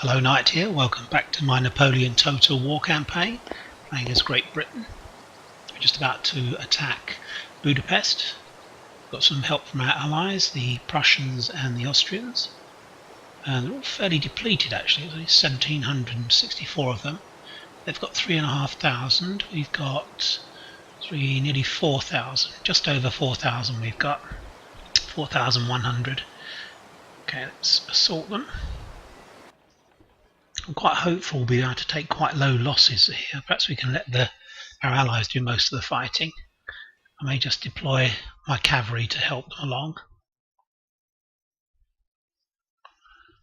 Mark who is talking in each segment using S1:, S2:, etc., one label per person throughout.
S1: Hello Knight here, welcome back to my Napoleon Total War campaign, playing as Great Britain. We're just about to attack Budapest. Got some help from our allies, the Prussians and the Austrians. They're all fairly depleted actually, there's only 1,764 of them. They've got 3,500, we've got nearly 4,000, just over 4,000 we've got, 4,100. Okay, let's assault them. I'm quite hopeful we'll be able to take quite low losses here. Perhaps we can let our allies do most of the fighting. I may just deploy my cavalry to help them along.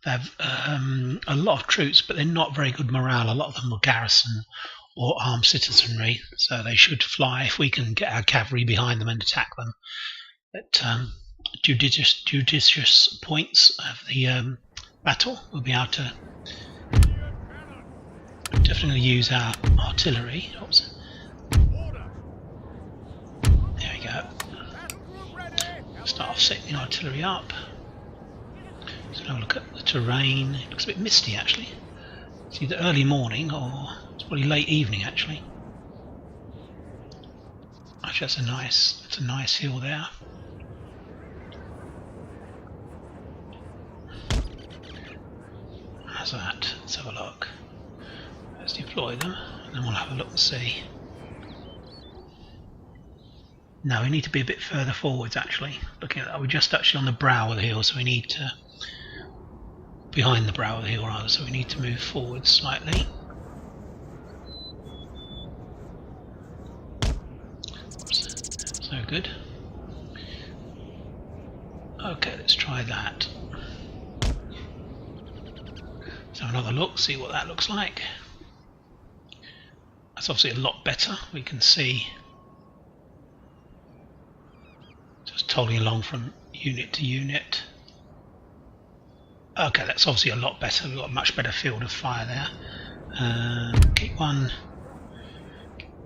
S1: They have a lot of troops, but they're not very good morale. A lot of them are garrison or armed citizenry, so they should fly if we can get our cavalry behind them and attack them. At judicious points of the battle, we'll be able to definitely use our artillery. Oops. There we go. Start off setting the artillery up. So have a look at the terrain. It looks a bit misty actually. It's either early morning or it's probably late evening actually. Actually, that's a nice hill there. How's that? Let's have a look. Let's deploy them, and then we'll have a look and see. No, we need to be a bit further forwards actually. Looking at that, we're just actually on the brow of the hill, so we need to... behind the brow of the hill rather, so we need to move forward slightly. Oops. So good. Okay, let's try that. Let's have another look, see what that looks like. That's obviously a lot better. We can see just toggling along from unit to unit. Okay, that's obviously a lot better. We've got a much better field of fire there. Keep one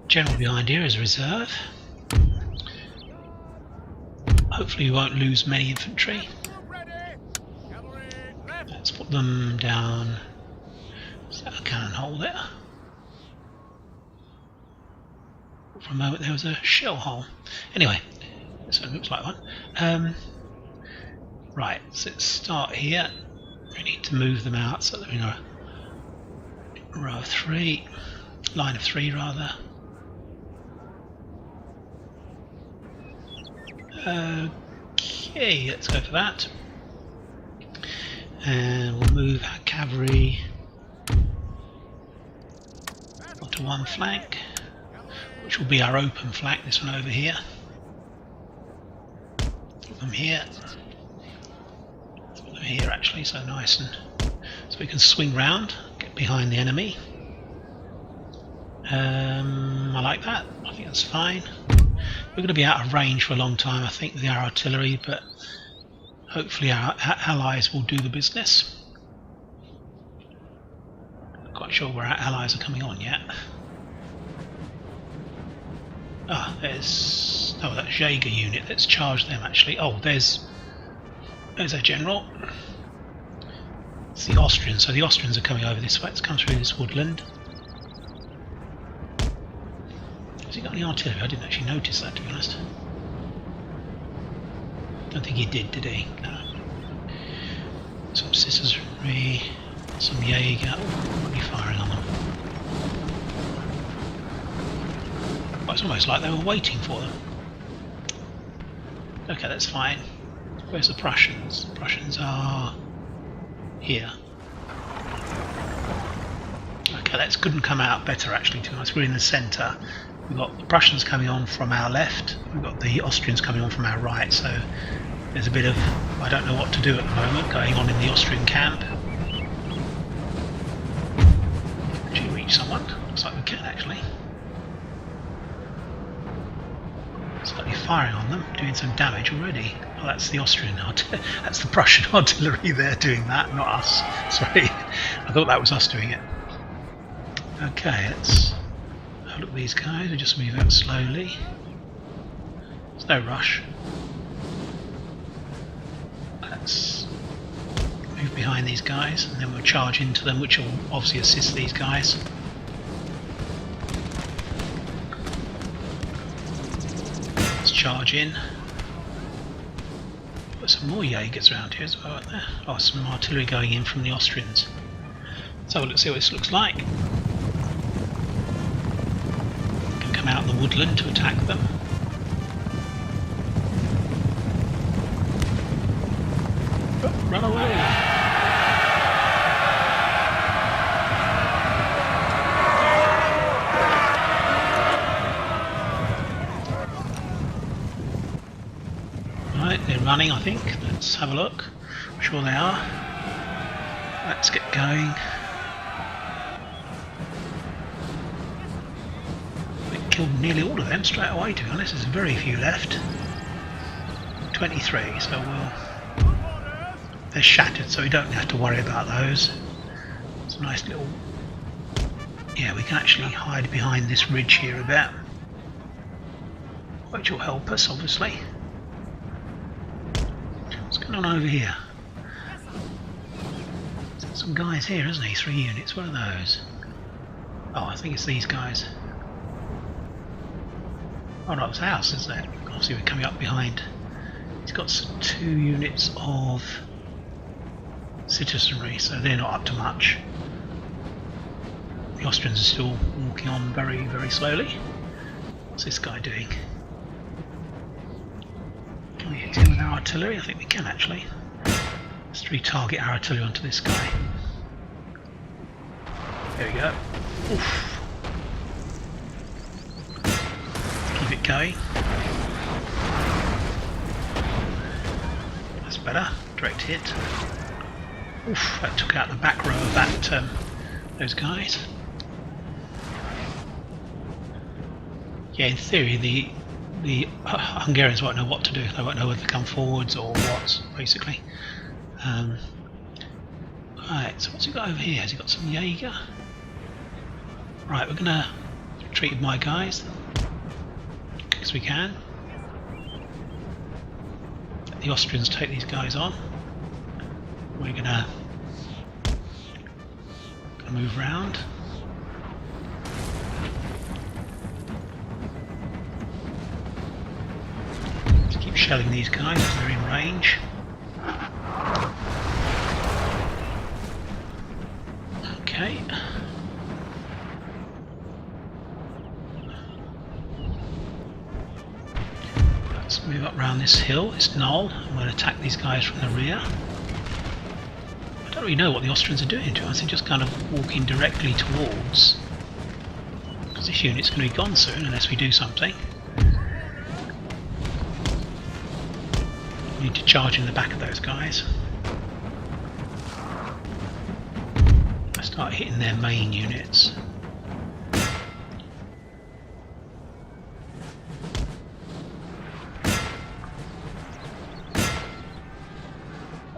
S1: general behind here as a reserve. Hopefully we won't lose many infantry. Let's put them down. Is that a cannon hole there? For a moment there was a shell hole. Anyway, so it looks like one. Right, so let's start here. We need to move them out so that we're in a row of three, line of three rather. Okay, let's go for that. And we'll move our cavalry onto one flank, which will be our open flank, this one over here. Put them here. Put them here actually, so nice, and so we can swing round, get behind the enemy. I like that. I think that's fine. We're going to be out of range for a long time, I think, with our artillery, but hopefully our allies will do the business. Not quite sure where our allies are coming on yet. Ah, there's... oh, that Jaeger unit. Let's charge them actually. Oh, there's our general. It's the Austrians. So the Austrians are coming over this way. Let's come through this woodland. Has he got any artillery? I didn't actually notice that, to be honest. Don't think he did he? No. Some citizenry, some Jaeger. What are you firing on them? Well, it's almost like they were waiting for them. Okay, that's fine. Where's the Prussians? The Prussians are here. Okay, that couldn't come out better actually, to be honest. We're in the centre. We've got the Prussians coming on from our left, we've got the Austrians coming on from our right, so there's a bit of, I don't know what to do at the moment, going on in the Austrian camp. Actually reach someone? Looks like we can actually. Slightly firing on them, doing some damage already. Oh, that's the Austrian that's the Prussian artillery there doing that, not us. Sorry, I thought that was us doing it. Okay, let's have a look at these guys. We just move out slowly. There's no rush. Let's move behind these guys, and then we'll charge into them, which will obviously assist these guys. Let's charge in. Got some more Jaegers around here as well, aren't there? Oh, some artillery going in from the Austrians. So let's see what this looks like. Can come out in the woodland to attack them. Oh, run away! Right, they're running, I think. Let's have a look. I'm sure they are. Let's get going. We killed nearly all of them straight away, to be honest. There's very few left. 23, so they're shattered, so we don't have to worry about those. It's a nice little... Yeah, we can actually hide behind this ridge here a bit, which will help us, obviously. What's going on over here? There's some guys here, isn't he? 3 units. What are those? Oh, I think it's these guys. Oh no, it's ours, isn't it? Obviously we're coming up behind. He's got 2 units of citizenry, so they're not up to much. The Austrians are still walking on very, very slowly. What's this guy doing? Can we hit him with our artillery? I think we can actually. Let's retarget our artillery onto this guy. There we go. Oof. Keep it going. That's better. Direct hit. Oof, that took out the back row of that those guys. Yeah, in theory the Hungarians won't know what to do. They won't know whether to come forwards or what, basically. Right, so what's he got over here? Has he got some Jaeger? Right, we're gonna retreat with my guys as we can. Let the Austrians take these guys on. We're gonna move round. Just keep shelling these guys as they're in range. Okay. Let's move up around this hill, this knoll. I'm going to attack these guys from the rear. I don't really know what the Austrians are doing to us. They're just kind of walking directly towards. Because this unit's going to be gone soon unless we do something. We need to charge in the back of those guys. Start hitting their main units.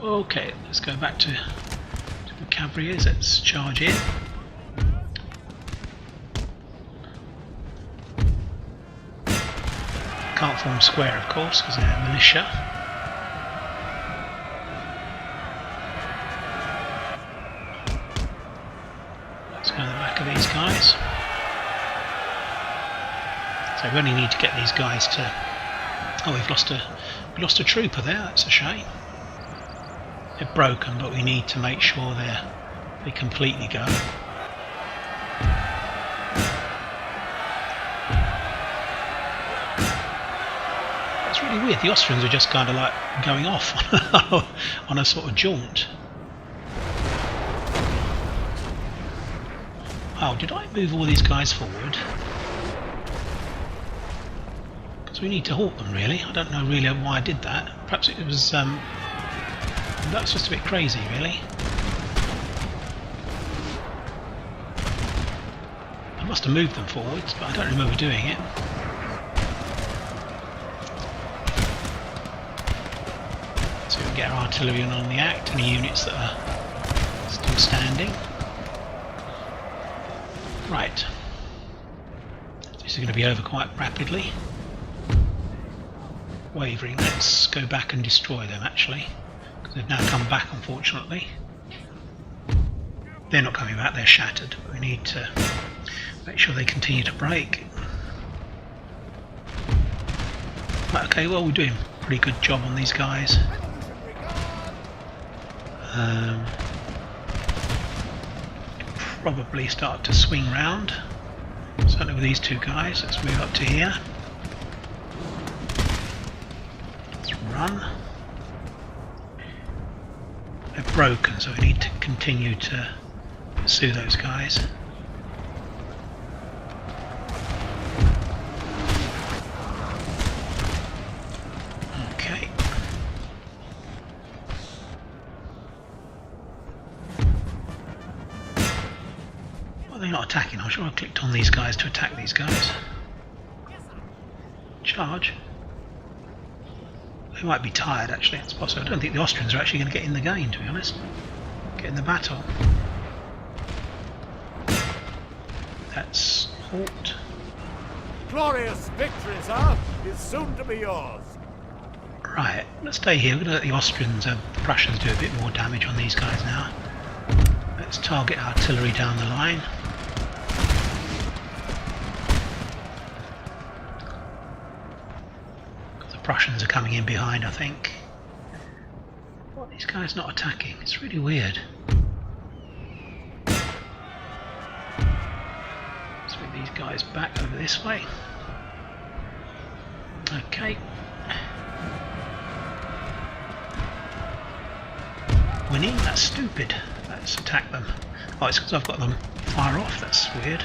S1: Okay, let's go back to the cavalry. Let's charge in. Can't form square, of course, because they're militia. Go to the back of these guys. So we only need to get these guys to... Oh, we lost a trooper there. That's a shame. They're broken, but we need to make sure they completely go. It's really weird. The Austrians are just kind of like going off on a sort of jaunt. Oh, did I move all these guys forward? Because we need to halt them, really. I don't know really why I did that. Perhaps it was... that's just a bit crazy, really. I must have moved them forwards, but I don't remember doing it. So we can get our artillery on the act, any units that are still standing. Right, this is going to be over quite rapidly. Wavering, let's go back and destroy them actually, because They've now come back, unfortunately. They're not coming back, they're shattered, but we need to make sure they continue to break. Right, okay, well, we're doing a pretty good job on these guys. Probably start to swing round. Certainly with these two guys. Let's move up to here. Let's run. They're broken, so we need to continue to pursue those guys. Okay. Well, they're not attacking. I'm sure I clicked on these guys to attack these guys. Charge. They might be tired, actually. It's possible. I don't think the Austrians are actually going to get in the game, to be honest. Get in the battle. That's halt.
S2: Glorious victory, sir, is soon to be yours.
S1: Right, let's stay here. We're going to let the Austrians, the Prussians, do a bit more damage on these guys now. Let's target artillery down the line. The Prussians are coming in behind, I think. What are these guys not attacking? It's really weird. Let's move these guys back over this way. Okay. Winning? That's stupid. Let's attack them. Oh, it's because I've got them fire off. That's weird.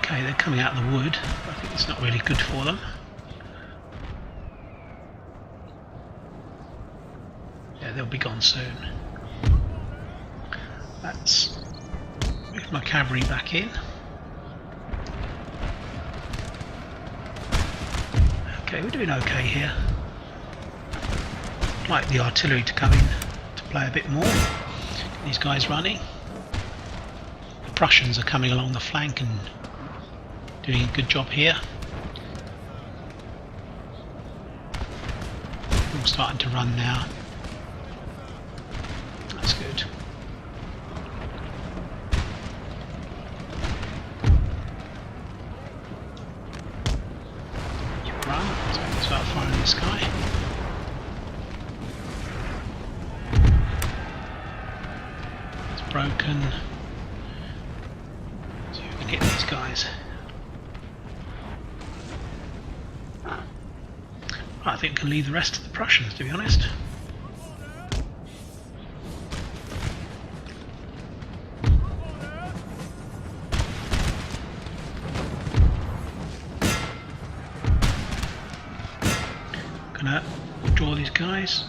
S1: Okay, they're coming out of the wood. I think it's not really good for them. Yeah, they'll be gone soon. Let's move my cavalry back in. Okay, we're doing okay here. I'd like the artillery to come in to play a bit more. Get these guys running. The Prussians are coming along the flank and doing a good job here. All starting to run now. That's good. Run. So let's start firing this guy. It's broken. So you can hit these guys. I think we can leave the rest of the Prussians, to be honest. Gonna draw these guys.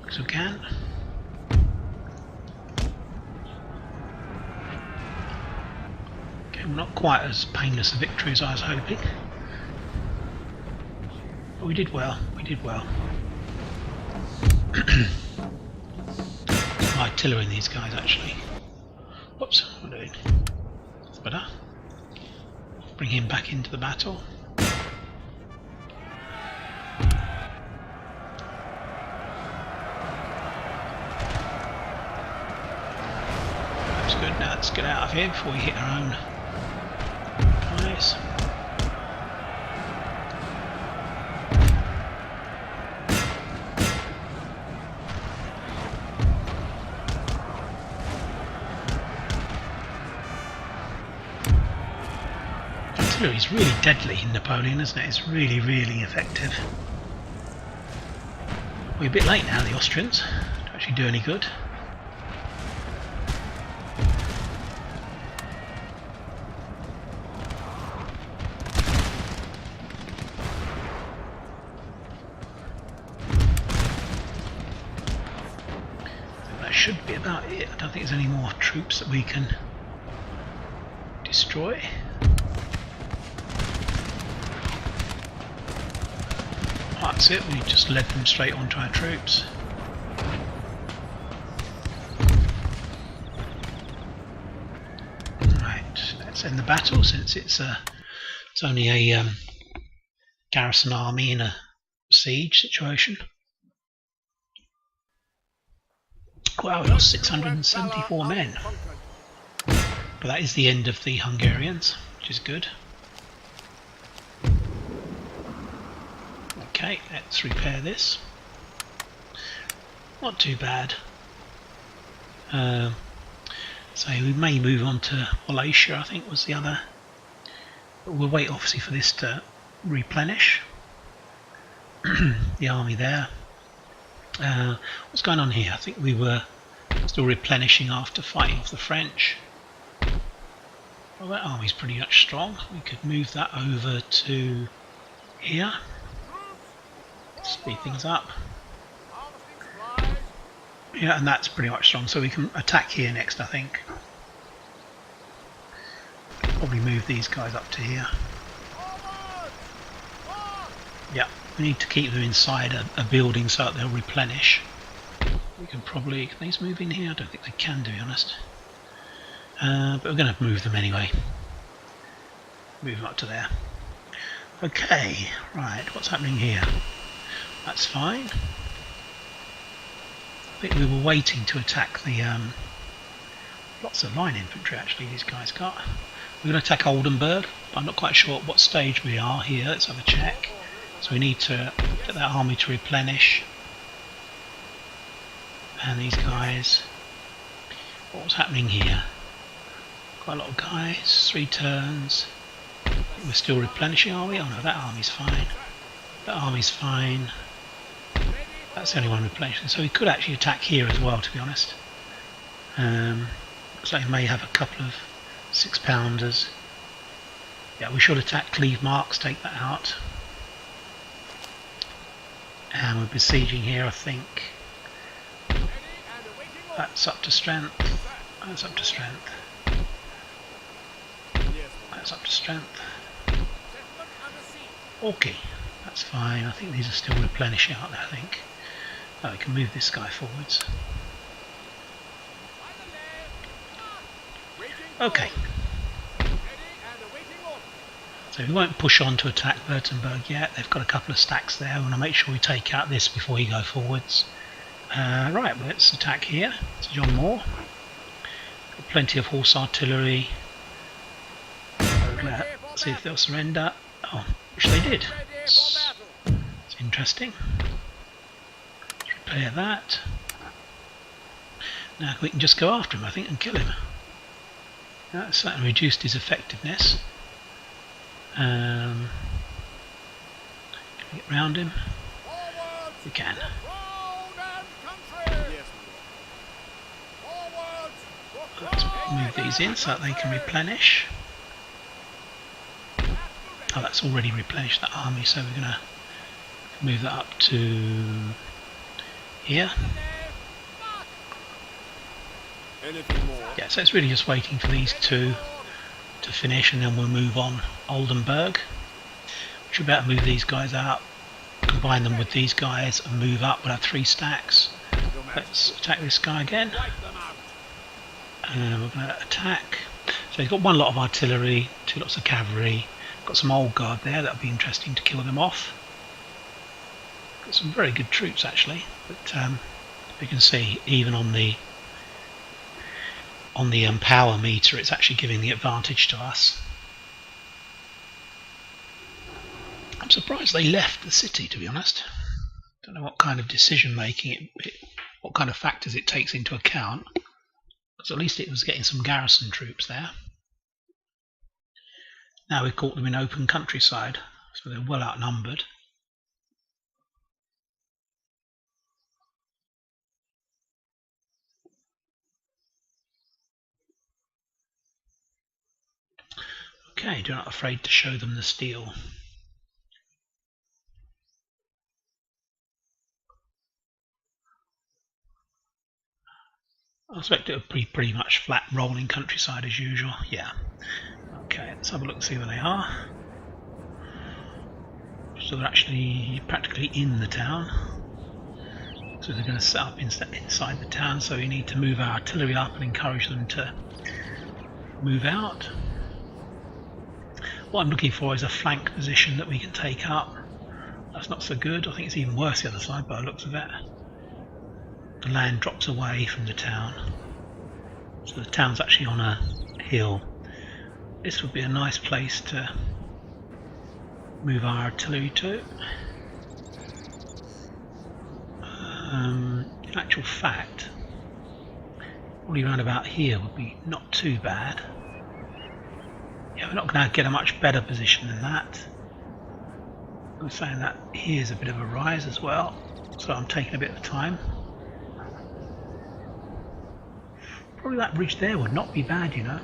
S1: As we can. Not quite as painless a victory as I was hoping, but we did well. We did well. Artillery in these guys, actually. Whoops, what am I doing? That's better. Bring him back into the battle. That's good. Now let's get out of here before we hit our own. Nice. Artillery is really deadly in Napoleon, isn't it? It's really, really effective. We're a bit late now, the Austrians. Don't actually do any good. Should be about it. I don't think there's any more troops that we can destroy. That's it, we just led them straight onto our troops. to end the battle, since it's only a garrison army in a siege situation. Wow, we lost 674 men. But that is the end of the Hungarians, which is good. Okay, let's repair this. Not too bad. So we may move on to Wallachia, I think was the other. But we'll wait obviously for this to replenish the army there. What's going on here? I think we were still replenishing after fighting off the French. Well, that army's pretty much strong. We could move that over to here. Speed things up. Yeah, and that's pretty much strong, so we can attack here next, I think. Probably move these guys up to here. Yeah, we need to keep them inside a building so that they'll replenish. We can probably... Can these move in here? I don't think they can, to be honest. But we're going to move them anyway. Move them up to there. Okay, right, what's happening here? That's fine. I think we were waiting to attack the... lots of line infantry actually these guys got. We're going to attack Oldenburg. I'm not quite sure at what stage we are here. Let's have a check. So we need to get that army to replenish. And these guys... What was happening here? Quite a lot of guys. 3 turns. We're still replenishing, are we? Oh no, that army's fine. That army's fine. That's the only one replenishing. So we could actually attack here as well, to be honest. Looks like we may have a couple of 6-pounders. Yeah, we should attack Cleve Marks, take that out. And we're besieging here, I think. That's up to strength. That's up to strength. That's up to strength. Okay, that's fine. I think these are still replenishing, aren't they, I think. Oh, we can move this guy forwards. Okay. So we won't push on to attack Württemberg yet. They've got a couple of stacks there. We want to make sure we take out this before we go forwards. Right, well, let's attack here. It's John Moore. Got plenty of horse artillery. Let's see if they'll surrender. Oh, which they did. It's interesting. Let's repair that. Now we can just go after him, I think, and kill him. That certainly reduced his effectiveness. Can we get round him? We can. Let's move these in so that they can replenish. Oh, that's already replenished that army, so we're going to move that up to here. Yeah, so it's really just waiting for these two to finish, and then we'll move on Oldenburg. We should be able to move these guys out, combine them with these guys, and move up. We'll have 3 stacks. Let's attack this guy again. And we're going to attack. So he's got 1 lot of artillery, 2 lots of cavalry. Got some old guard there. That'll be interesting to kill them off. Got some very good troops actually, but you can see even on the power meter, it's actually giving the advantage to us. I'm surprised they left the city, to be honest. Don't know what kind of decision making what kind of factors it takes into account, because at least it was getting some garrison troops there. Now we've caught them in open countryside, so they're well outnumbered. Okay, do not afraid to show them the steel. I expect it would be pretty much flat rolling countryside as usual. Yeah. Okay, let's have a look and see where they are. So they're actually practically in the town. So they're going to set up inside the town, so we need to move our artillery up and encourage them to move out. What I'm looking for is a flank position that we can take up. That's not so good. I think it's even worse the other side by the looks of it. The land drops away from the town. So the town's actually on a hill. This would be a nice place to move our artillery to. In actual fact, probably around about here would be not too bad. Yeah, we're not going to get a much better position than that. I'm saying that here's a bit of a rise as well, so I'm taking a bit of time. Probably that bridge there would not be bad, you know.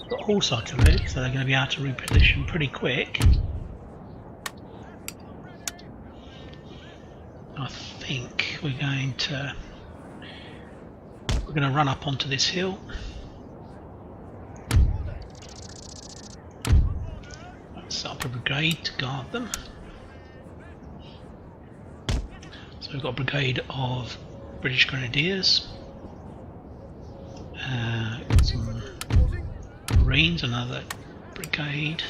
S1: Got horse artillery, so they're going to be able to reposition pretty quick. I think we're going to run up onto this hill. Let's set up a brigade to guard them. So we've got a brigade of British Grenadiers, some Marines, another brigade,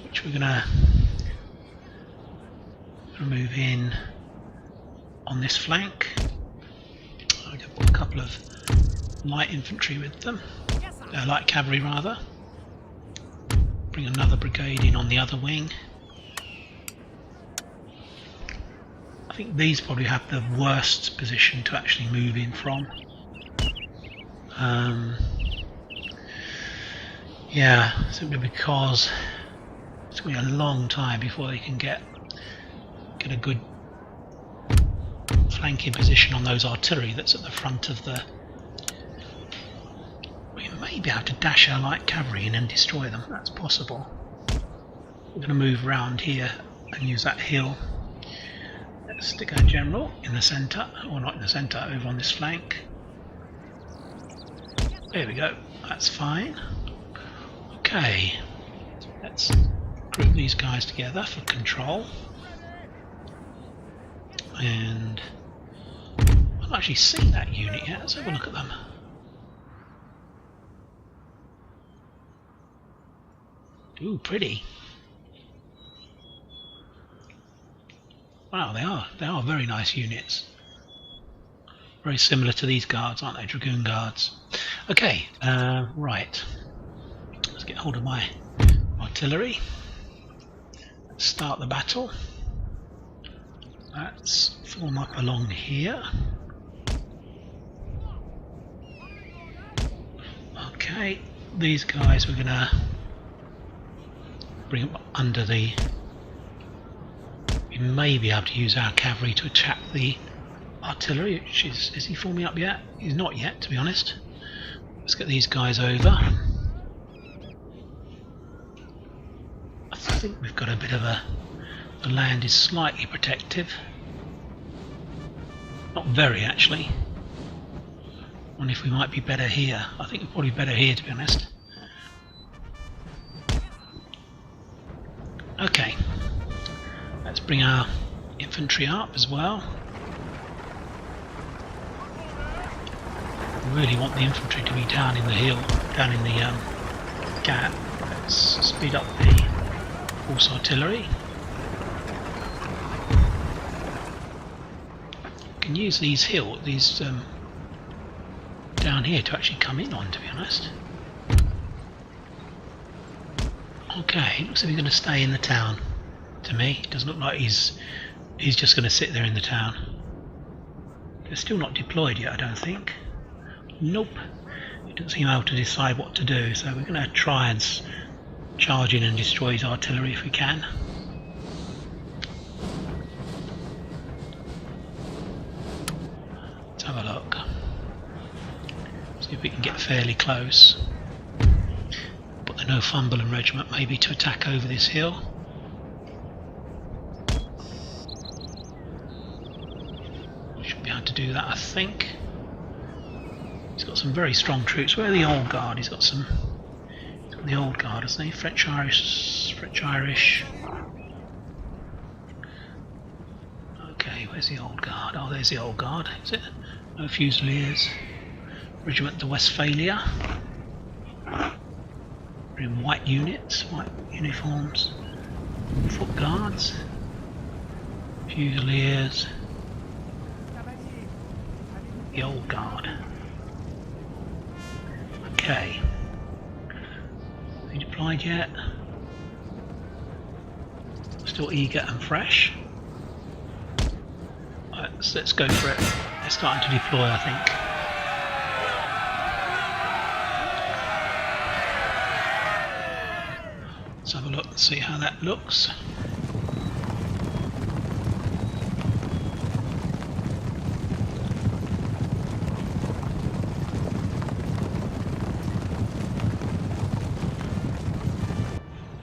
S1: which we're going to move in on this flank. I've got a couple of light infantry with them, light cavalry rather. Bring another brigade in on the other wing. I think these probably have the worst position to actually move in from. Yeah, simply because it's going to be a long time before they can get a good flanking position on those artillery that's at the front of the... We may be able to dash our light cavalry in and destroy them, that's possible. We're going to move around here and use that hill. Let's stick our general in the centre, or not in the centre, over on this flank. There we go, that's fine. Okay, let's group these guys together for control. And I've not actually seen that unit yet. Let's have a look at them. Ooh, pretty. Wow, they are very nice units. Very similar to these guards, aren't they? Dragoon guards. Okay, right. Let's get hold of my artillery. Let's start the battle. Let's form up along here. Okay, these guys we're gonna bring up under the... We may be able to use our cavalry to attack the artillery, which is he forming up yet? He's not yet, to be honest. Let's get these guys over. I think we've got a bit of a... The land is slightly protective. Not very, actually. I wonder if we might be better here. I think we're probably better here, to be honest. Okay. Let's bring our infantry up as well. We really want the infantry to be down in the hill, down in the gap. Let's speed up the horse artillery. Can use these down here to actually come in on, to be honest. Okay, looks like he's going to stay in the town. To me, it doesn't look like he's just going to sit there in the town. They're still not deployed yet, I don't think. Nope, he doesn't seem able to decide what to do, so we're going to try and charge in and destroy his artillery if we can. Let's have a look. See if we can get fairly close. Put the Northumberland regiment maybe to attack over this hill. Should be able to do that, I think. He's got some very strong troops. Where are the old guard? He's got the old guard, hasn't he? French Irish. Okay, where's the old guard? Oh, there's the old guard. Is it? No Fusiliers. Regiment de Westphalia. They're in white units, white uniforms, foot guards, fusiliers, the old guard. Okay. Have you deployed yet? Still eager and fresh. Let's go for it. They're starting to deploy, I think. Let's have a look and see how that looks.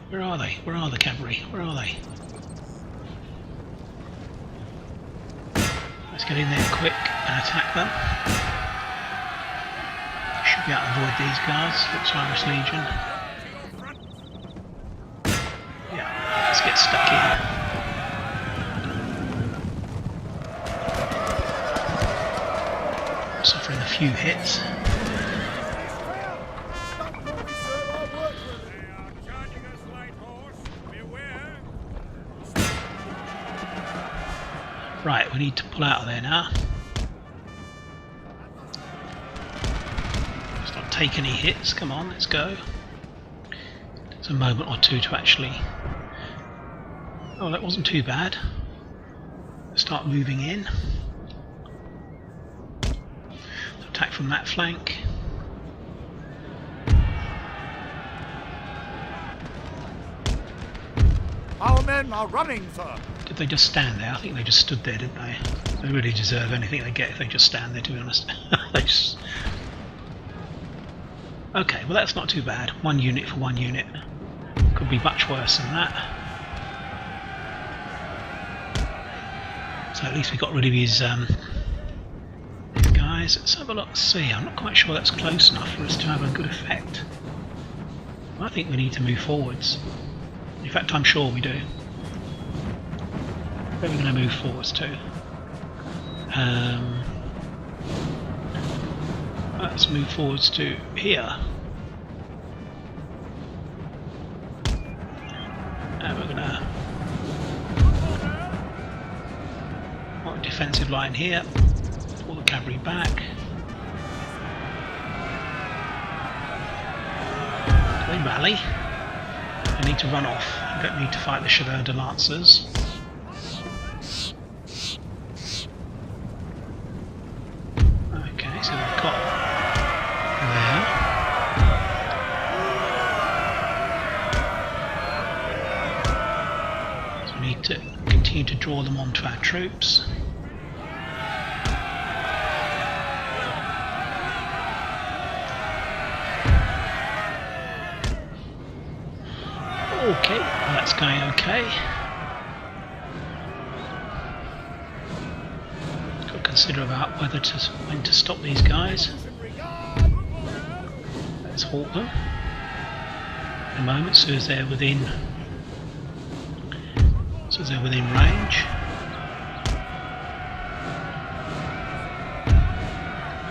S1: Where are they? Where are the cavalry? Where are they? Let's get in there quick and attack them. Should be able to avoid these guards. Looks Irish Legion. Yeah, let's get stuck in. Suffering a few hits. Right, we need to pull out of there now. Let's not take any hits, come on, let's go. It's a moment or two to actually... Oh, that wasn't too bad. Let's start moving in. Attack from that flank.
S2: Our men are running, sir.
S1: Did they just stand there? I think they just stood there, didn't they? They really deserve anything they get if they just stand there, to be honest. They just... Okay, well that's not too bad. One unit for one unit. Could be much worse than that. So at least we got rid of his guys. Let's have a look. See, I'm not quite sure that's close enough for us to have a good effect. I think we need to move forwards. In fact, I'm sure we do. Where are we going to move forwards to? Let's move forwards to here. And we're going to want a defensive line here. Pull the cavalry back. Do they rally? They need to run off. You don't need to fight the Chevalier de Lancers. Okay, so we've got there. So we need to continue to draw them onto our troops. Okay, well, that's going okay. Got to consider about when to stop these guys. Let's halt them. In a moment, so as they're within range.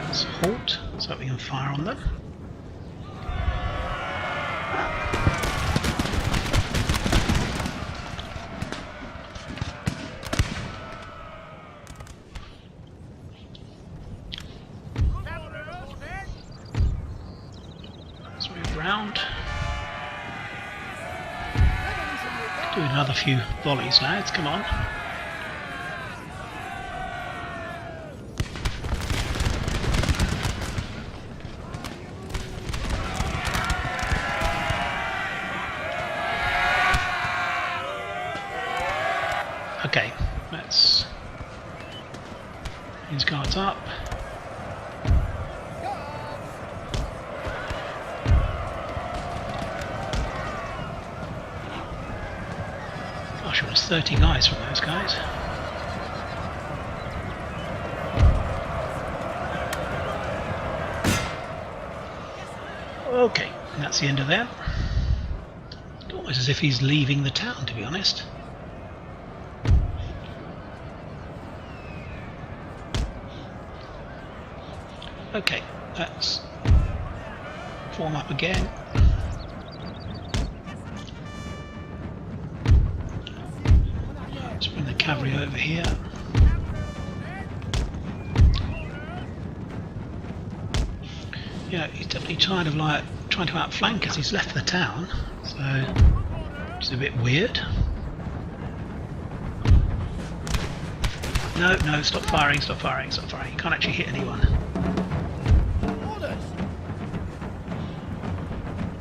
S1: Let's halt so that we can fire on them. Round. Do another few volleys, lads, come on. Okay, let's these guards up. Gosh, it was 30 guys from those guys. Okay, that's the end of that. It's almost as if he's leaving the town, to be honest. Okay, let's form up again. Let's bring the cavalry over here. Yeah, he's definitely kind of like trying to outflank us. He's left the town, so it's a bit weird. No, no, stop firing, stop firing, stop firing. You can't actually hit anyone.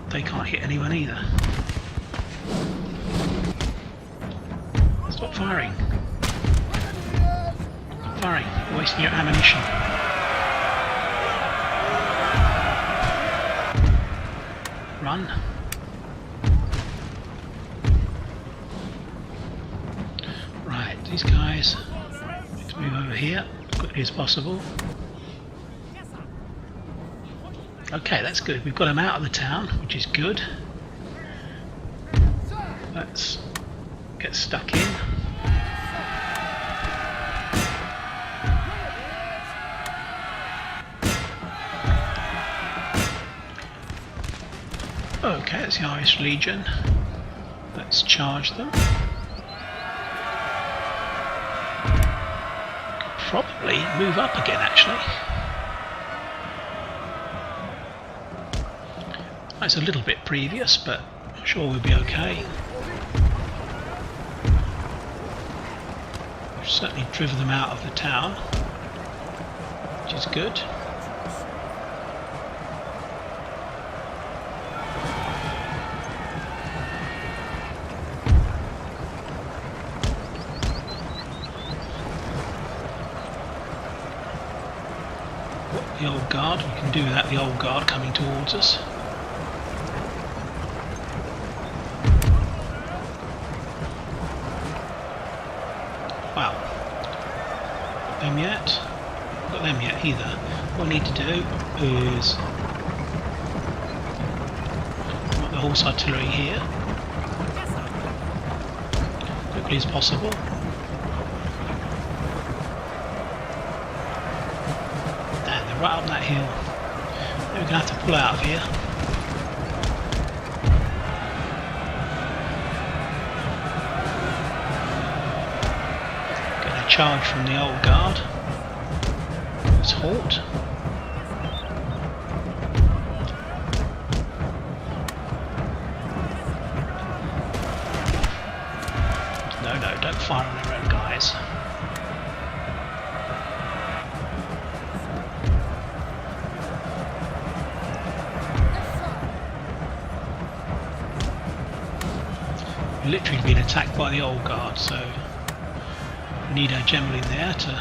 S1: They can't hit anyone either. Stop firing. Stop firing. You're wasting your ammunition. Run. Right, these guys, let's move over here as quickly as possible. Okay, that's good. We've got them out of the town, which is good. Let's get stuck in. Okay, that's the Irish Legion. Let's charge them. Could probably move up again, actually. That's a little bit previous, but I'm sure we'll be okay. We've certainly driven them out of the town, which is good. The old guard, we can do that, the old guard coming towards us. Wow. Got them yet? Not got them yet either. What I need to do is put the horse artillery here. Quickly as possible. Right up that hill. Then we're going to have to pull out of here. Get a charge from the old guard. Let's halt. No, no, don't fire on their own guys. Literally been attacked by the old guard, so we need our general in there to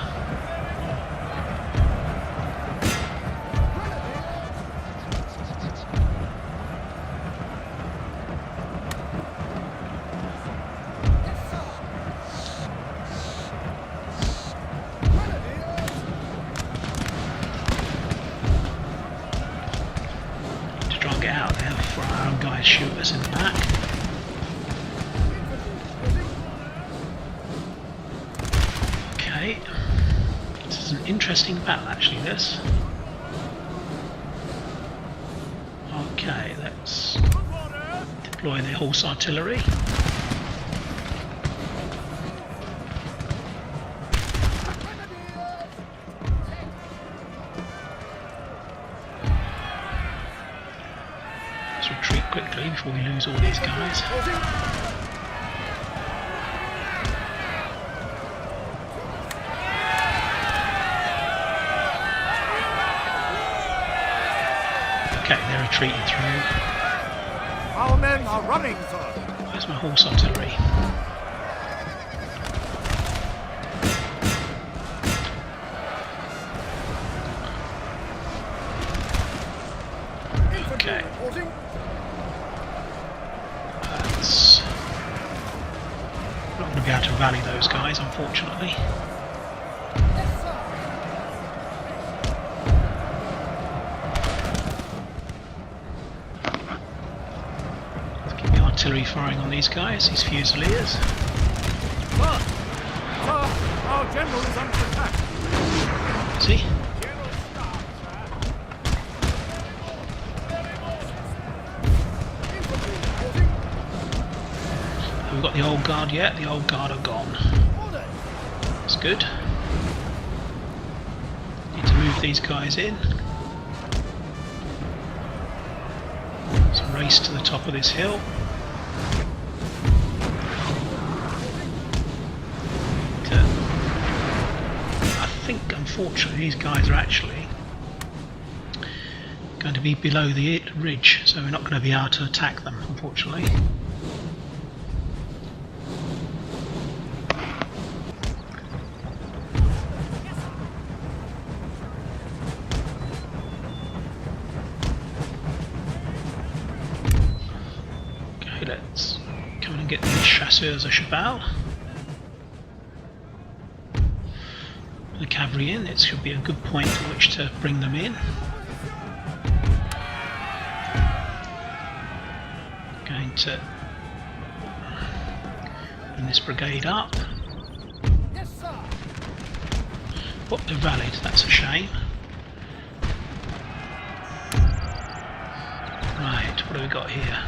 S1: try and get out there before our own guys shoot us in the back. This is an interesting battle, actually, this. Okay, let's deploy the horse artillery. Let's retreat quickly before we lose all these guys. Okay, they're retreating through.
S2: Our men are running, sir.
S1: Where's my horse artillery? Okay. That's not going to be able to rally those guys, unfortunately. Artillery firing on these guys, these Fusiliers.
S2: Sir, our general is under attack.
S1: See? we've got the old guard yet. The old guard are gone. That's good. Need to move these guys in. Let's race to the top of this hill. I think unfortunately these guys are actually going to be below the ridge, so we're not going to be able to attack them, unfortunately. Okay, let's come in and get these chasseurs à cheval. The cavalry in, it should be a good point at which to bring them in. Going to bring this brigade up. Oh, they've rallied, that's a shame. Right, what have we got here?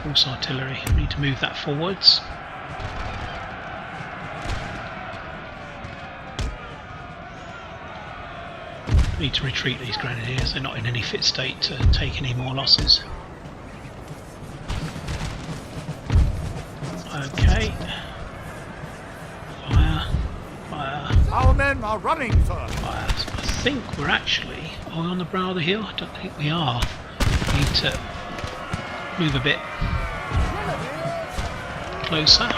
S1: Horse artillery, we need to move that forwards. Need to retreat these grenadiers, they're not in any fit state to take any more losses. Okay. Fire. Fire.
S2: Our men are running, sir.
S1: Fire. I think we're actually on the brow of the hill. I don't think we are. We need to move a bit closer.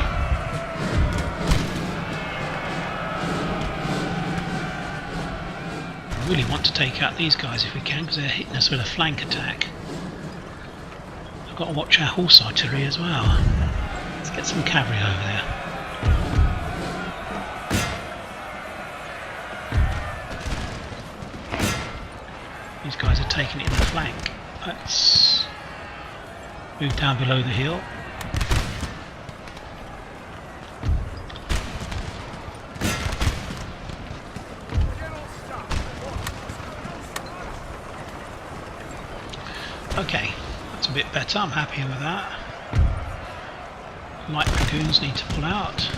S1: I really want to take out these guys if we can, because they're hitting us with a flank attack. I've got to watch our horse artillery as well. Let's get some cavalry over there. These guys are taking it in the flank. Let's move down below the hill. Okay, that's a bit better, I'm happy with that. Light dragoons need to pull out.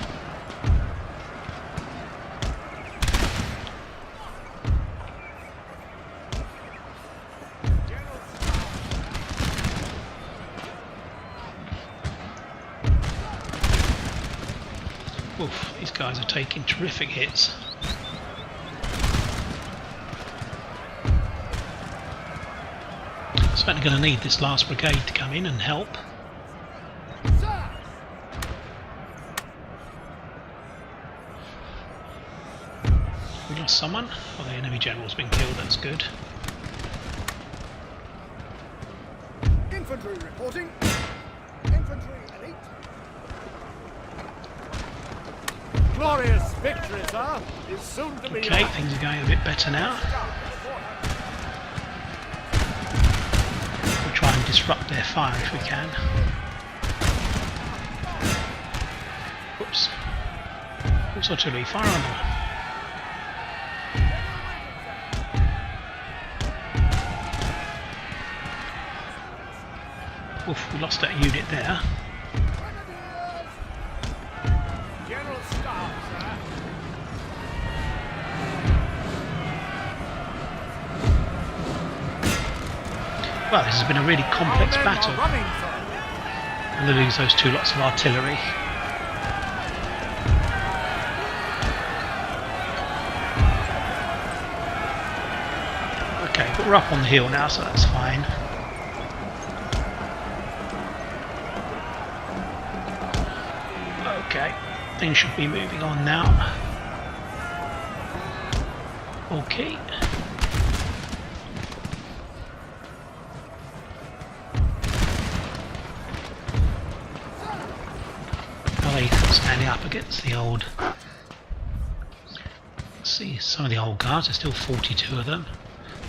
S1: Oof, these guys are taking terrific hits. Certainly going to need this last brigade to come in and help. We lost someone. Oh, the enemy general's been killed, that's good.
S2: Infantry reporting. Infantry elite. Glorious victory, sir, is soon to be
S1: Okay,
S2: yours.
S1: things are going a bit better now. We'll try and disrupt their fire if we can. Whoops. Horse artillery, fire on them. Oof, we lost that unit there.
S2: General Staff, sir.
S1: Well, this has been a really complex
S2: Our men
S1: battle.
S2: are running, sir.
S1: And they lose those two lots of artillery. Okay, but we're up on the hill now, so that's fine. Okay, things should be moving on now. Okay. They standing up against the old. Let's see, some of the old guards, there's still 42 of them.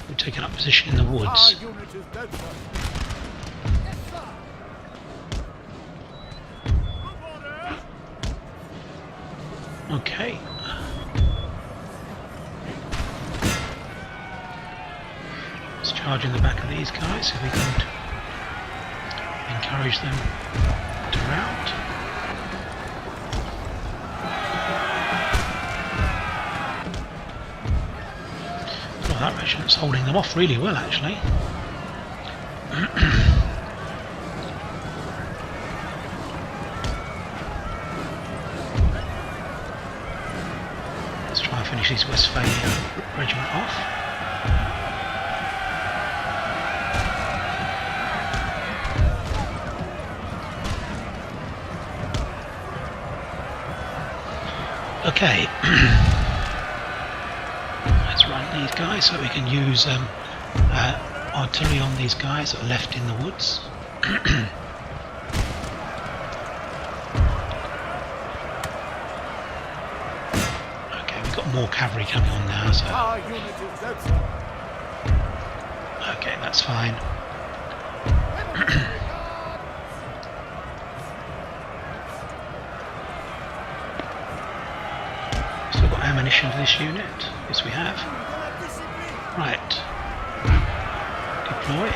S1: We've taken up position in the
S2: Our
S1: woods.
S2: unit is dead, sir. Yes, sir.
S1: Okay. Let's charge in the back of these guys so we can encourage them to rout. Oh, that regiment's holding them off really well, actually. Let's try and finish this Westphalia regiment off. Okay. Let's run these guys so we can use artillery on these guys that are left in the woods. Okay, we've got more cavalry coming on now, so
S2: Our unit is dead, sir.
S1: okay, that's fine. Still got ammunition for this unit. Yes, we have. Right. Deploy.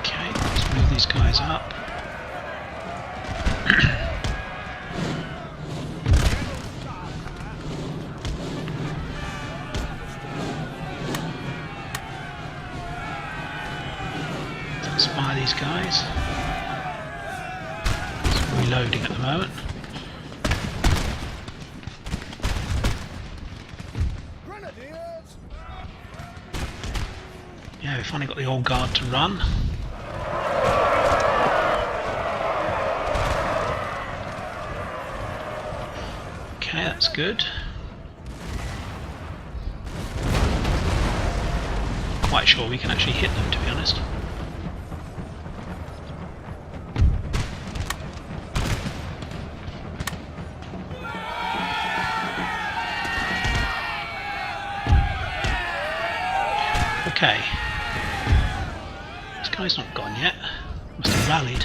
S1: Okay, let's move these guys up. Spy these guys. It's reloading at the moment. Yeah, we finally got the old guard to run. Okay, that's good. Quite sure we can actually hit them, to be honest. Okay. This guy's not gone yet. Must have rallied.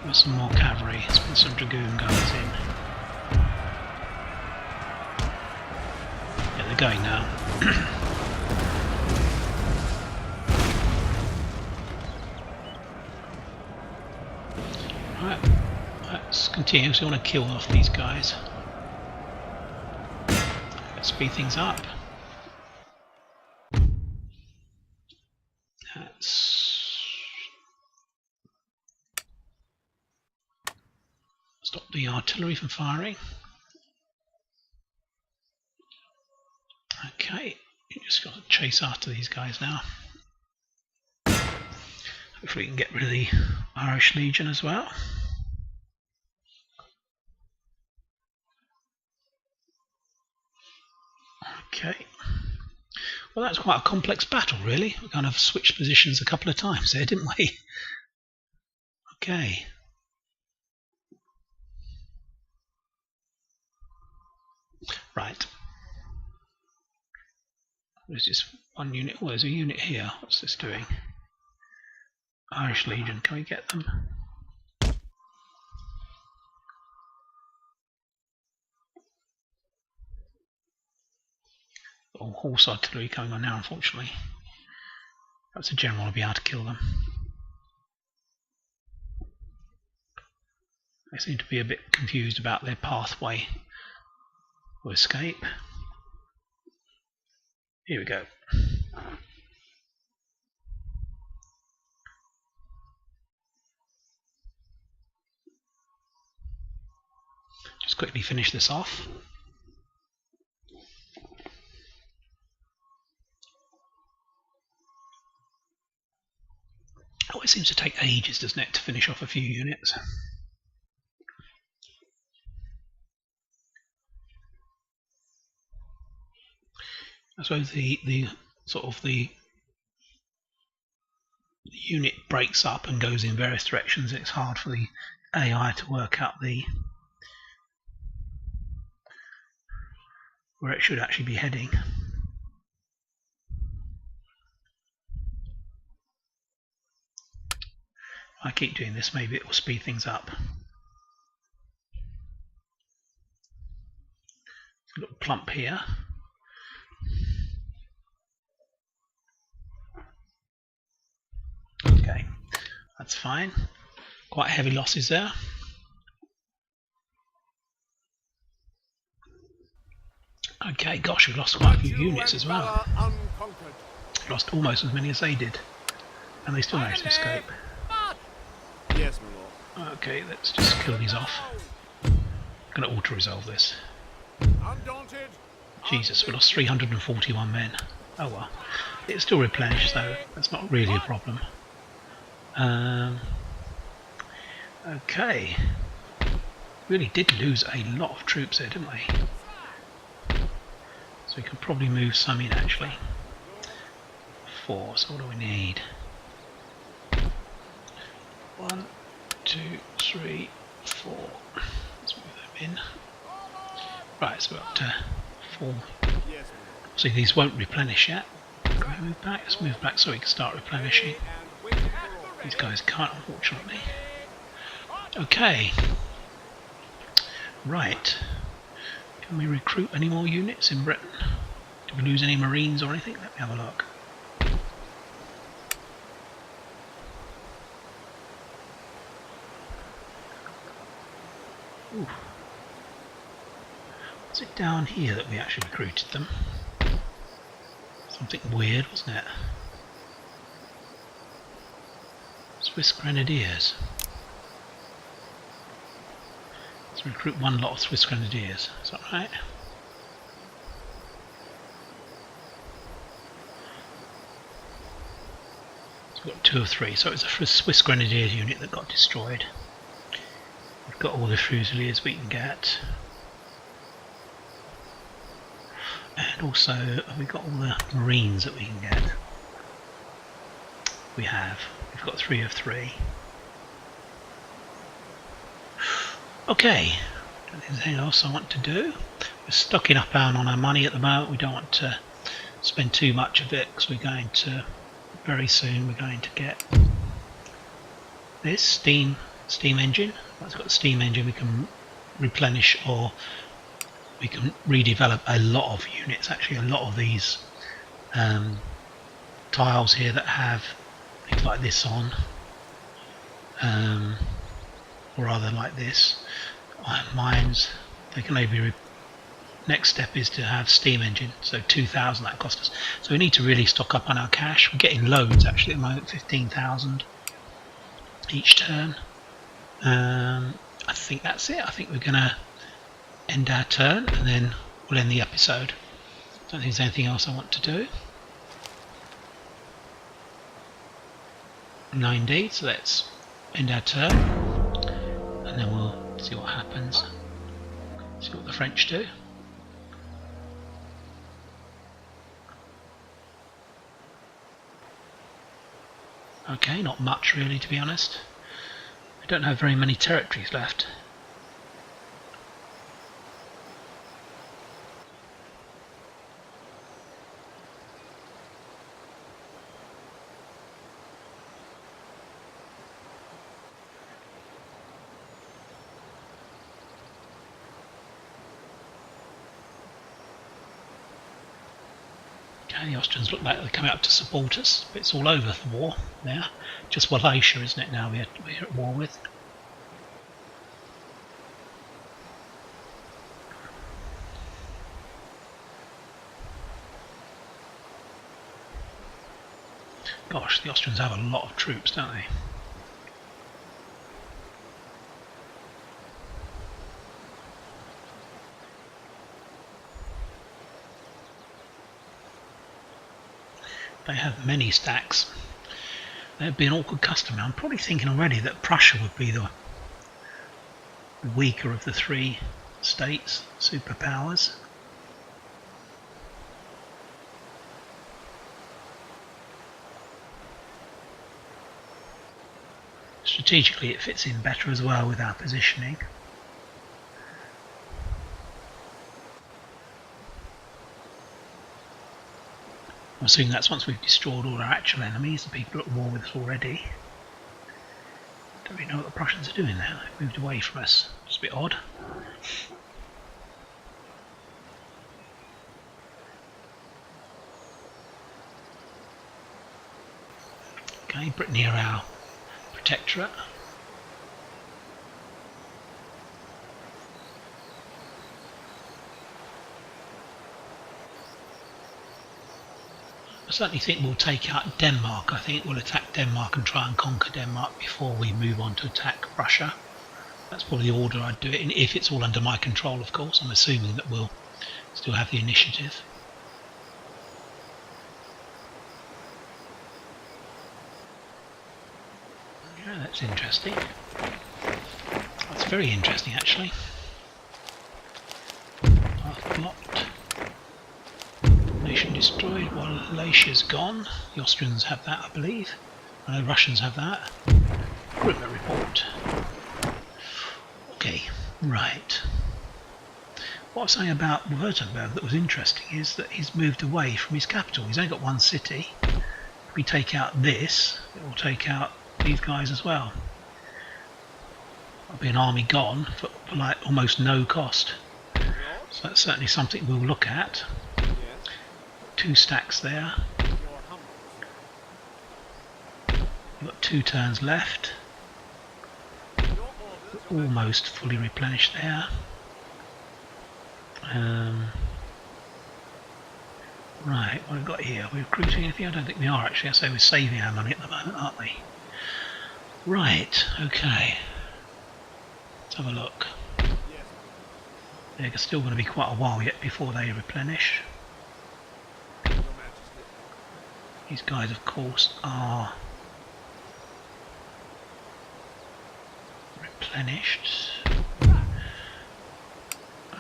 S1: There's some more cavalry. There's been some dragoon guys in. Yeah, they're going now. Right, let's continue. So we want to kill off these guys. Let's speed things up. Stop the artillery from firing. Okay, you just got to chase after these guys now. Hopefully we can get rid of the Irish Legion as well. Okay. Well, that's quite a complex battle, really. We kind of switched positions a couple of times there, didn't we? Okay. Right. There's just one unit. Oh, there's a unit here. What's this doing? Irish Legion. Can we get them? Oh, horse artillery coming on now, unfortunately. Perhaps a general will be able to kill them. They seem to be a bit confused about their pathway or escape. Here we go. Just quickly finish this off. Oh, it seems to take ages, doesn't it, to finish off a few units. I suppose the sort of the unit breaks up and goes in various directions. It's hard for the AI to work out where it should actually be heading. If I keep doing this, maybe it will speed things up. A little plump here. Okay, that's fine. Quite heavy losses there. Okay, gosh, we've lost quite a few units as well. Lost almost as many as they did. And they still managed to escape.
S2: Yes, my lord.
S1: Okay, let's just kill these off. I'm going to auto-resolve this.
S2: Undaunted.
S1: Jesus, we lost 341 men. Oh well. It's still replenished, so that's not really a problem. Okay. Really did lose a lot of troops there, didn't we? So we could probably move some in actually. 4, so what do we need? 1, 2, 3, 4. Let's move them in. Right, so we're up to 4. See, these won't replenish yet. Can we move back? Let's move back so we can start replenishing. These guys can't, unfortunately. Okay. Right. Can we recruit any more units in Britain? Did we lose any Marines or anything? Let me have a look. Ooh. Was it down here that we actually recruited them? Something weird, wasn't it? Swiss Grenadiers. Let's recruit one lot of Swiss Grenadiers. Is that right? So we've got 2 of 3. So it's a Swiss Grenadiers unit that got destroyed. We've got all the Fusiliers we can get. And also, have we got all the Marines that we can get? We have. We've got 3 of 3. Okay, don't think there's anything else I want to do. We're stocking up on our money at the moment. We don't want to spend too much of it because we're going to, very soon, we're going to get this steam engine. Once we've got the steam engine, we can replenish, or we can redevelop a lot of units. Actually, a lot of these tiles here that have things like this on, or rather like this, iron mines, they can maybe next step is to have steam engine, so 2,000 that cost us. So we need to really stock up on our cash. We're getting loads actually at the moment, 15,000 each turn. I think that's it. I think we're going to end our turn and then we'll end the episode. Don't think there's anything else I want to do. No indeed, so let's end our turn and then we'll see what happens. See what the French do. Okay, not much really, to be honest. I don't have very many territories left. The Austrians look like they're coming up to support us, but it's all over the war now. Just Wallachia, isn't it, now we're at war with. Gosh, the Austrians have a lot of troops, don't they? They have many stacks. They'd be an awkward customer. I'm probably thinking already that Prussia would be the weaker of the 3 states, superpowers. Strategically it fits in better as well with our positioning. I'm assuming that's once we've destroyed all our actual enemies, the people at war with us already. Don't really know what the Prussians are doing there. They've moved away from us. It's a bit odd. Okay, Brittany are our protectorate. certainly think we'll take out Denmark. I think we'll attack Denmark and try and conquer Denmark before we move on to attack Russia. That's probably the order I'd do it in, if it's all under my control, of course. I'm assuming that we'll still have the initiative. Yeah, that's interesting. That's very interesting, actually. Path blocked. Nation destroyed. Wallachia gone. The Austrians have that, I believe. I know the Russians have that. Recruitment report. Okay, right. What I was saying about Württemberg that was interesting is that he's moved away from his capital. He's only got one city. If we take out this, it will take out these guys as well. There'll be an army gone for like almost no cost. So that's certainly something we'll look at. 2 stacks there. We've got 2 turns left. We're almost fully replenished there. Right, what have we got here? Are we recruiting anything? I don't think we are actually. I say we're saving our money at the moment, aren't we? Right, okay. Let's have a look. They're still going to be quite a while yet before they replenish. These guys, of course, are replenished.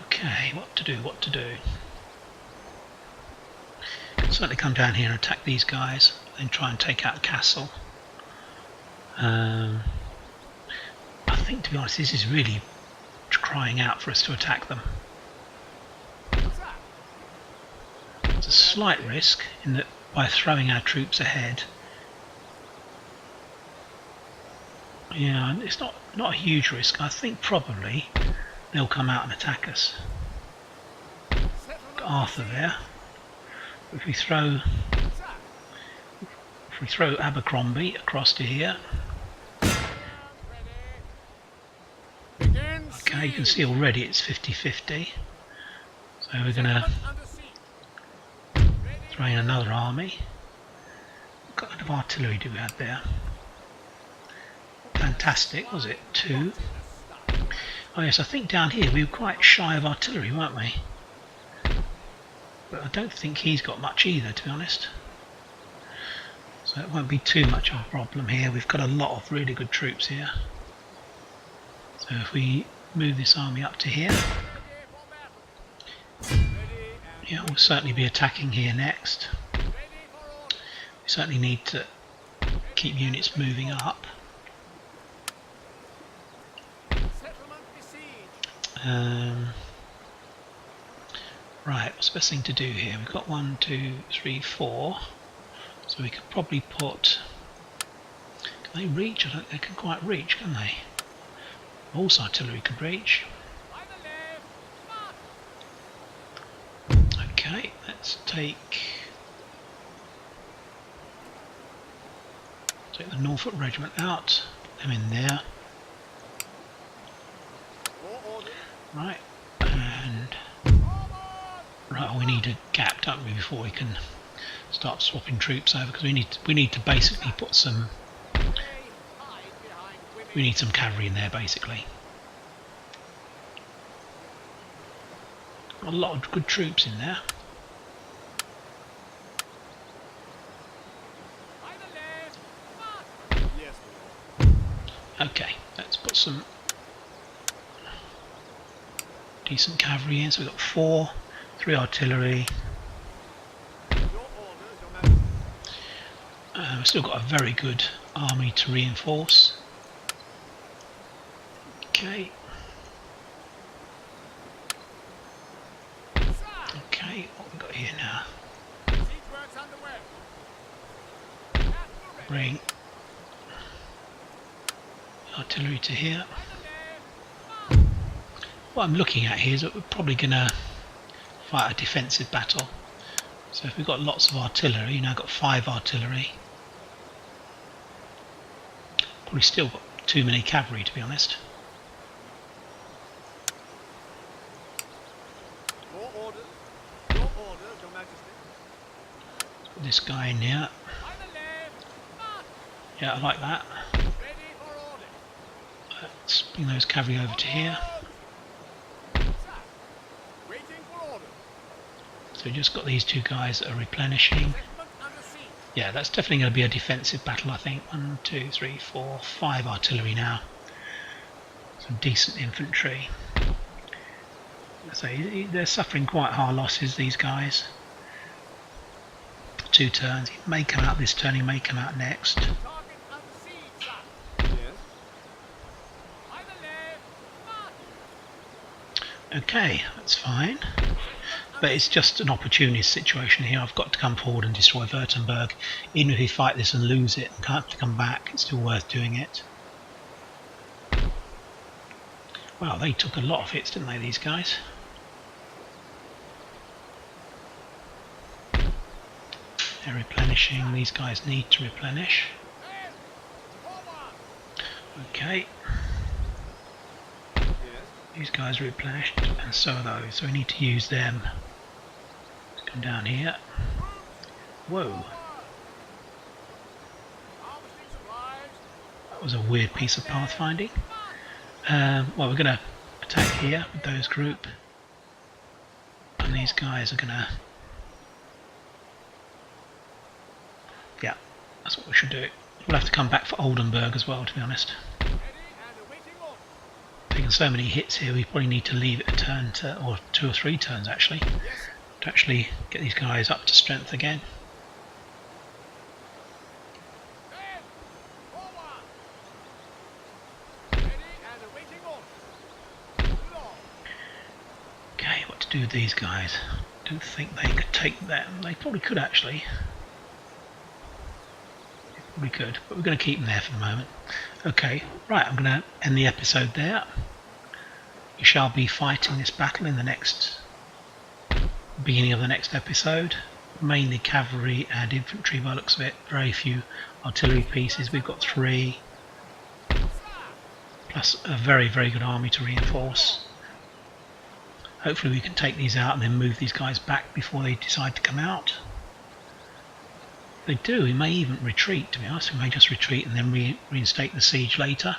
S1: Okay, what to do, what to do. Certainly come down here and attack these guys, then try and take out a castle. I think, to be honest, this is really crying out for us to attack them. It's a slight risk in that by throwing our troops ahead. Yeah, it's not a huge risk. I think probably they'll come out and attack us. Got Arthur there. If we throw Abercrombie across to here. Okay, you can see already it's 50-50. So we're going to throw in another army. What kind of artillery do we have there? Fantastic, was it? 2. Oh yes, I think down here we were quite shy of artillery, weren't we? But I don't think he's got much either, to be honest. So it won't be too much of a problem here. We've got a lot of really good troops here. So if we move this army up to here, yeah, we'll certainly be attacking here next. We certainly need to keep units moving up. Right, what's the best thing to do here? We've got 1, 2, 3, 4. So we could probably put... Can they reach? I don't think they can quite reach, can they? Horse artillery could reach. Okay, let's take the Norfolk Regiment out. Put them in there. Right, and right, we need a gap, don't we, before we can start swapping troops over, because we need to basically put some cavalry in there, basically. Got a lot of good troops in there. Okay, let's put some decent cavalry in. So we've got 4, 3 artillery. We've still got a very good army to reinforce. Okay. Okay, what have we got here now? Bring artillery to here. What I'm looking at here is that we're probably going to fight a defensive battle. So if we've got lots of artillery, now got 5 artillery. Probably still got too many cavalry, to be honest. this guy in here. Yeah, I like that. Let's bring those cavalry over to here. So we've just got these two guys that are replenishing. Yeah, that's definitely going to be a defensive battle, I think. 1, 2, 3, 4, 5 artillery now. Some decent infantry. So they're suffering quite high losses, these guys. 2 turns. He may come out this turn, he may come out next. Okay, that's fine. But it's just an opportunist situation here. I've got to come forward and destroy Württemberg. Even if we fight this and lose it and can't have to come back, it's still worth doing it. Wow, they took a lot of hits, didn't they, these guys? They're replenishing. These guys need to replenish. Okay. These guys are replenished, and so are those. So we need to use them. Let's come down here. Whoa. That was a weird piece of pathfinding. Well, we're going to attack here with those group. And these guys are going to... Yeah, that's what we should do. We'll have to come back for Oldenburg as well, to be honest. Taking so many hits here, we probably need to leave it a turn to, or 2 or 3 turns actually, to actually get these guys up to strength again. Okay, what to do with these guys? I don't think they could take them. They probably could actually. We could, but we're going to keep them there for the moment. Okay, right, I'm going to end the episode there. We shall be fighting this battle in the beginning of the next episode. Mainly cavalry and infantry by the looks of it. Very few artillery pieces. We've got 3, plus a very, very good army to reinforce. Hopefully we can take these out and then move these guys back before they decide to come out. If they do, we may even retreat, to be honest. We may just retreat and then reinstate the siege later.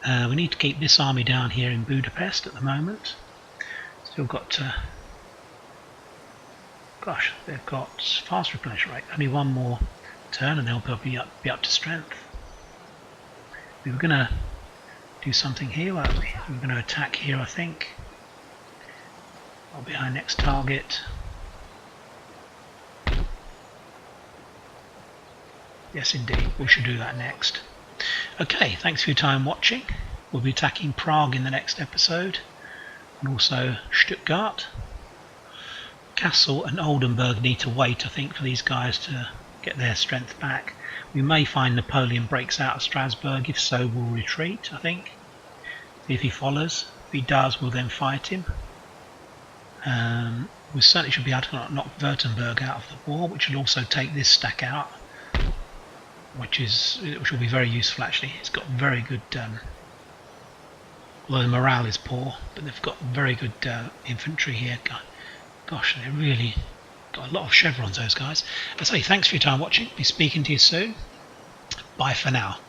S1: We need to keep this army down here in Budapest at the moment. Still got gosh, they've got fast replenishment rate. Only 1 more turn and they'll probably be up to strength. We were going to do something here, weren't we? We were going to attack here, I think. That'll be our next target. Yes, indeed. We should do that next. Okay, thanks for your time watching. We'll be attacking Prague in the next episode, and also Stuttgart. Kassel and Oldenburg need to wait, I think, for these guys to get their strength back. We may find Napoleon breaks out of Strasbourg. If so, we'll retreat, I think. If he follows. If he does, we'll then fight him. We certainly should be able to knock Württemberg out of the war, which will also take this stack out. Which will be very useful actually. It's got very good, although the morale is poor, but they've got very good infantry here. Gosh, they really got a lot of chevrons, those guys. I say thanks for your time watching. Be speaking to you soon. Bye for now.